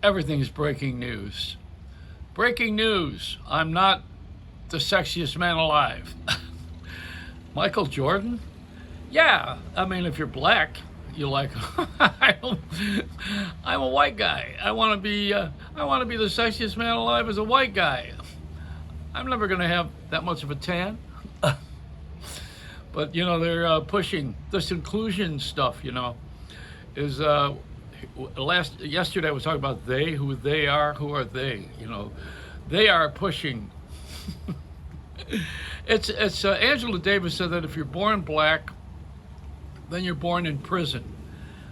Everything's breaking news. Breaking news. I'm not the sexiest man alive. Michael Jordan? Yeah, I mean, if you're black, you like. I'm a white guy. I want to be. I want to be the sexiest man alive as a white guy. I'm never going to have that much of a tan. But they're pushing this inclusion stuff. Is yesterday I was talking about they, who they are, who are they? They are pushing. It's Angela Davis said that if you're born black, then you're born in prison.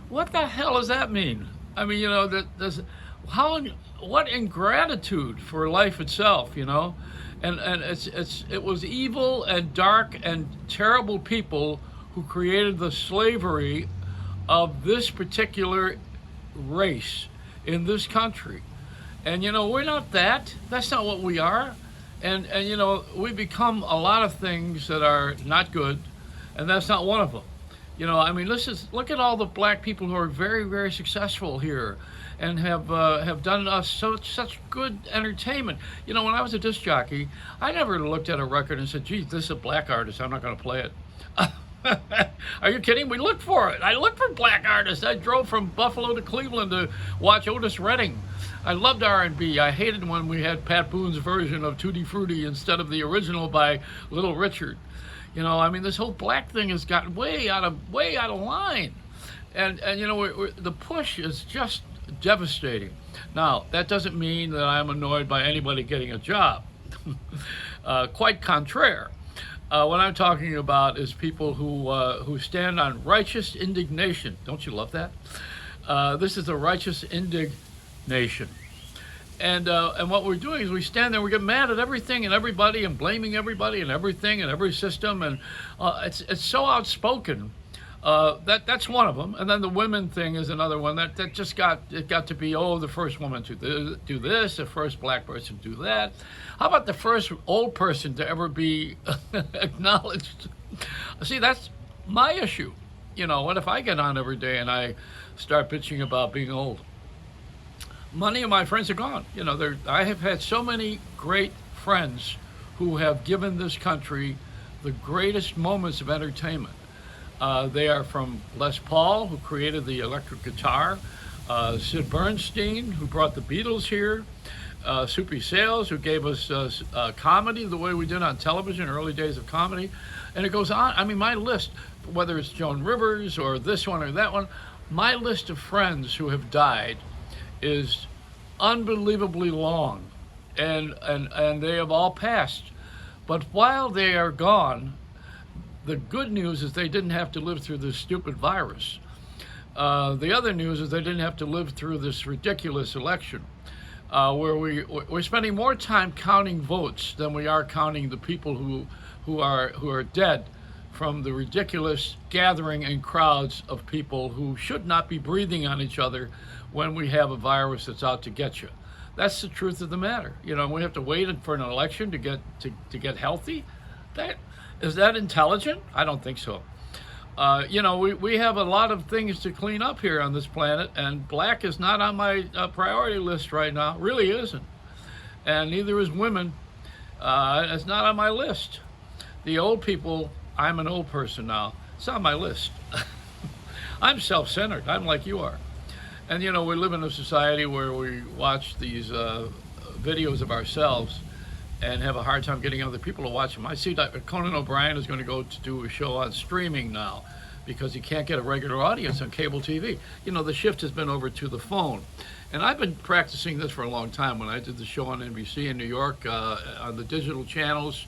What the hell does that mean? I mean, that there's what ingratitude for life itself, and it was evil and dark and terrible people who created the slavery of this particular race in this country. And we're not that. That's not what we are. And we become a lot of things that are not good, and that's not one of them. I mean, look at all the black people who are very, very successful here, and have done us such good entertainment. When I was a disc jockey, I never looked at a record and said, "Geez, this is a black artist. I'm not going to play it." Are you kidding? We looked for it. I looked for black artists. I drove from Buffalo to Cleveland to watch Otis Redding. I loved R&B. I hated when we had Pat Boone's version of Tutti Frutti instead of the original by Little Richard. I mean, this whole black thing has gotten way out of line, and the push is just devastating. Now, that doesn't mean that I'm annoyed by anybody getting a job. Quite contraire. What I'm talking about is people who stand on righteous indignation. Don't you love that? This is a righteous indignation. And what we're doing is we stand there, we get mad at everything and everybody and blaming everybody and everything and every system. And it's so outspoken. That's one of them. And then the women thing is another one that just got to be, the first woman to do this, the first black person to do that. How about the first old person to ever be acknowledged? See, that's my issue. What if I get on every day and I start bitching about being old? Many of my friends are gone. I have had so many great friends who have given this country the greatest moments of entertainment. They are from Les Paul, who created the electric guitar, Sid Bernstein, who brought the Beatles here, Soupy Sales, who gave us comedy the way we did on television, early days of comedy, and it goes on. I mean, my list, whether it's Joan Rivers or this one or that one, my list of friends who have died is unbelievably long, and they have all passed. But while they are gone, the good news is they didn't have to live through this stupid virus. The other news is they didn't have to live through this ridiculous election, where we're spending more time counting votes than we are counting the people who are dead from the ridiculous gathering in crowds of people who should not be breathing on each other when we have a virus that's out to get you. That's the truth of the matter. We have to wait for an election to get healthy. Is that intelligent? I don't think so. We have a lot of things to clean up here on this planet, and black is not on my priority list right now. Really isn't. And neither is women. It's not on my list. The old people, I'm an old person now. It's on my list. I'm self-centered. I'm like you are. And, we live in a society where we watch these videos of ourselves and have a hard time getting other people to watch them. I see that Conan O'Brien is going to go to do a show on streaming now because he can't get a regular audience on cable TV. The shift has been over to the phone. And I've been practicing this for a long time. When I did the show on NBC in New York on the digital channels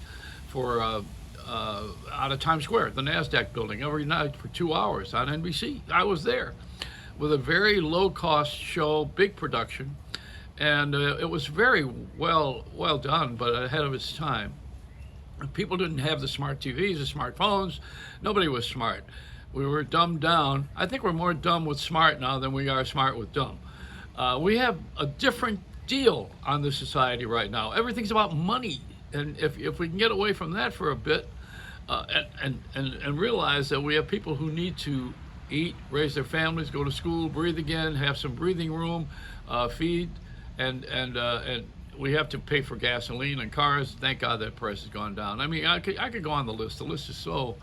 for out of Times Square, the NASDAQ building, every night for 2 hours on NBC. I was there with a very low-cost show, big production. And it was very well done, but ahead of its time. People didn't have the smart TVs, the smartphones. Nobody was smart. We were dumbed down. I think we're more dumb with smart now than we are smart with dumb. We have a different deal on this society right now. Everything's about money. And if we can get away from that for a bit and realize that we have people who need to eat, raise their families, go to school, breathe again, have some breathing room, feed, and we have to pay for gasoline and cars. Thank God that price has gone down. I mean, I could go on the list. The list is so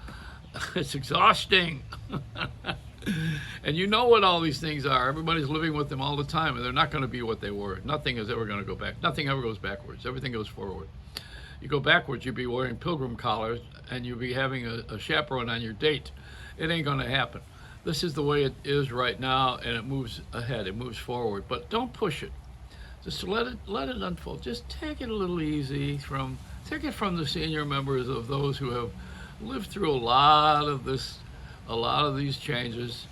it's exhausting. And you know what all these things are. Everybody's living with them all the time, and they're not going to be what they were. Nothing is ever going to go back. Nothing ever goes backwards. Everything goes forward. You go backwards, you'd be wearing pilgrim collars, and you'd be having a chaperone on your date. It ain't going to happen. This is the way it is right now, and it moves ahead. It moves forward. But don't push it. Just let it unfold. Just take it a little easy. Take it from the senior members of those who have lived through a lot of these changes,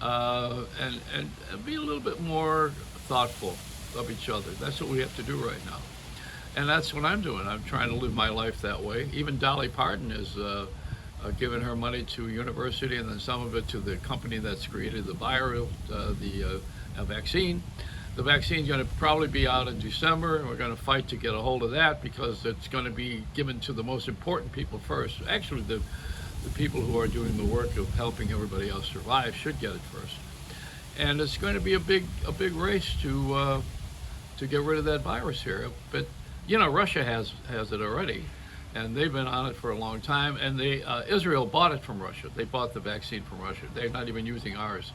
and be a little bit more thoughtful of each other. That's what we have to do right now, and that's what I'm doing. I'm trying to live my life that way. Even Dolly Parton is giving her money to university, and then some of it to the company that's created the viral, the vaccine. The vaccine's going to probably be out in December, and we're going to fight to get a hold of that because it's going to be given to the most important people first. Actually, the people who are doing the work of helping everybody else survive should get it first. And it's going to be a big race to get rid of that virus here. But you know, Russia has it already, and they've been on it for a long time. And Israel bought it from Russia. They bought the vaccine from Russia. They're not even using ours.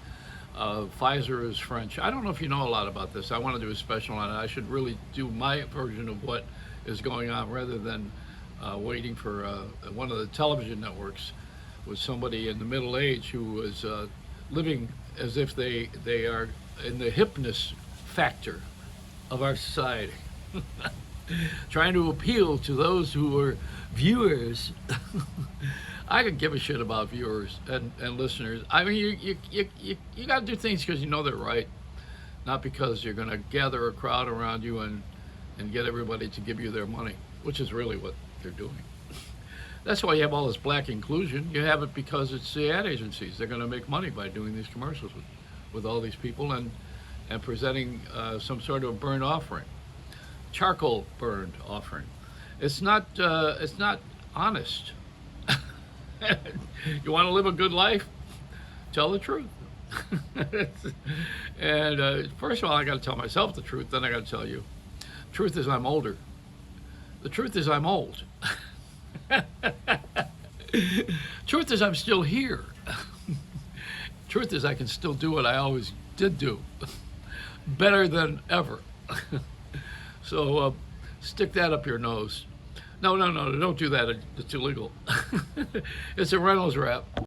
Pfizer is French. I don't know if you know a lot about this. I want to do a special on it. I should really do my version of what is going on rather than waiting for one of the television networks with somebody in the middle age who was living as if they are in the hipness factor of our society, trying to appeal to those who are viewers. I could give a shit about viewers and listeners. I mean, you got to do things because you know they're right, not because you're going to gather a crowd around you and get everybody to give you their money, which is really what they're doing. That's why you have all this black inclusion. You have it because it's the ad agencies. They're going to make money by doing these commercials with all these people and presenting some sort of burned offering, charcoal burned offering. It's not honest. You want to live a good life? Tell the truth. And first of all, I got to tell myself the truth. Then I got to tell you. Truth is I'm older. The truth is I'm old. Truth is I'm still here. Truth is I can still do what I always did do. Better than ever. So stick that up your nose. No, don't do that. It's illegal. It's a Reynolds wrap.